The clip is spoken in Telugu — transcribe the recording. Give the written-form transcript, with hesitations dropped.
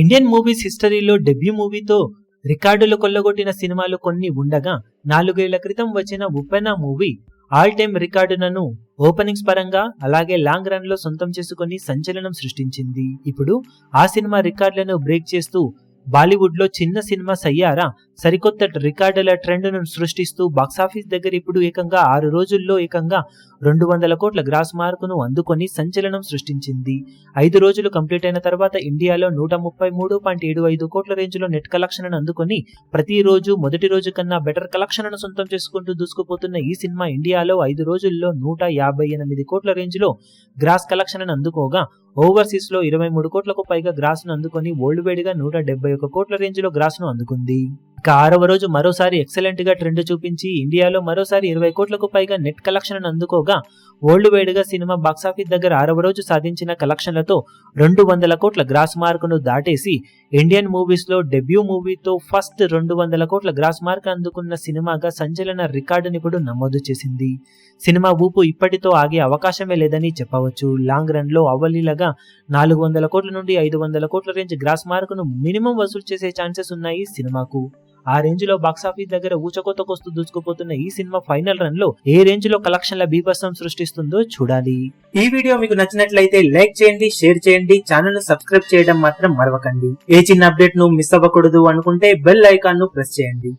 ఇండియన్ మూవీస్ హిస్టరీలో డెబ్యూ మూవీతో రికార్డులు కొల్లగొట్టిన సినిమాలు కొన్ని ఉండగా 4 ఏళ్ల క్రితం వచ్చిన ఉప్పెన మూవీ ఆల్ టైమ్ రికార్డులను ఓపెనింగ్స్ పరంగా అలాగే లాంగ్ రన్ లో సొంతం చేసుకుని సంచలనం సృష్టించింది. ఇప్పుడు ఆ సినిమా రికార్డులను బ్రేక్ చేస్తూ బాలీవుడ్ లో చిన్న సినిమా సయ్యారా సరికొత్త రికార్డుల ట్రెండ్ ను సృష్టిస్తూ బాక్సాఫీస్ దగ్గర ఇప్పుడు ఏకంగా 6 రోజుల్లో ఏకంగా 200 కోట్ల గ్రాస్ మార్కును అందుకొని సంచలనం సృష్టించింది. 5 రోజులు కంప్లీట్ అయిన తర్వాత ఇండియాలో 133.75 కోట్ల రేంజ్ లో నెట్ కలెక్షన్ అందుకొని ప్రతి రోజు మొదటి రోజు కన్నా బెటర్ కలెక్షన్ సొంతం చేసుకుంటూ దూసుకుపోతున్న ఈ సినిమా ఇండియాలో 5 రోజుల్లో 158 కోట్ల రేంజ్ లో గ్రాస్ కలెక్షన్ అందుకోగా ఓవర్సీస్ లో 23 కోట్లకు పైగా గ్రాస్ ను అందుకొని వరల్డ్ వైడ్ గా 171 కోట్ల రేంజ్ లో గ్రాస్ ను అందుకుంది. ఇక 6వ రోజు మరోసారి ఎక్సలెంట్ గా ట్రెండ్ చూపించి ఇండియాలో మరోసారి 20 కోట్లకు పైగా నెట్ కలెక్షన్ అందుకోగా వరల్డ్ వైడ్ గా సినిమా బాక్సాఫీస్ దగ్గర 6వ రోజు సాధించిన కలెక్షన్లతో 200 కోట్ల గ్రాస్ మార్కును దాటేసి ఇండియన్ మూవీస్ లో డెబ్యూ మూవీతో ఫస్ట్ 200 కోట్ల గ్రాస్ మార్క్ అందుకున్న సినిమాగా సంచలన రికార్డుని ఇప్పుడు నమోదు చేసింది. సినిమా ఊపు ఇప్పటితో ఆగే అవకాశమే లేదని చెప్పవచ్చు. లాంగ్ రన్ లో అవలీలగా 400 కోట్ల నుండి 500 కోట్ల రేంజ్ గ్రాస్ మార్కును మినిమం వసూలు చేసే ఛాన్సెస్ ఉన్నాయి సినిమాకు. ఆ రేంజ్ లో బాక్సాఫీస్ దగ్గర ఊచకోతకొస్తూ దూసుకుపోతున్న ఈ సినిమా ఫైనల్ రన్ లో ఏ రేంజ్ లో కలెక్షన్ల బీభత్సం సృష్టిస్తుందో చూడాలి. ఈ వీడియో మీకు నచ్చినట్లయితే లైక్ చేయండి, షేర్ చేయండి, ఛానల్ ను సబ్స్క్రైబ్ చేయడం మాత్రం మరవకండి. ఏ చిన్న అప్డేట్ ను మిస్ అవ్వకూడదు అనుకుంటే బెల్ ఐకాన్ ను ప్రెస్ చేయండి.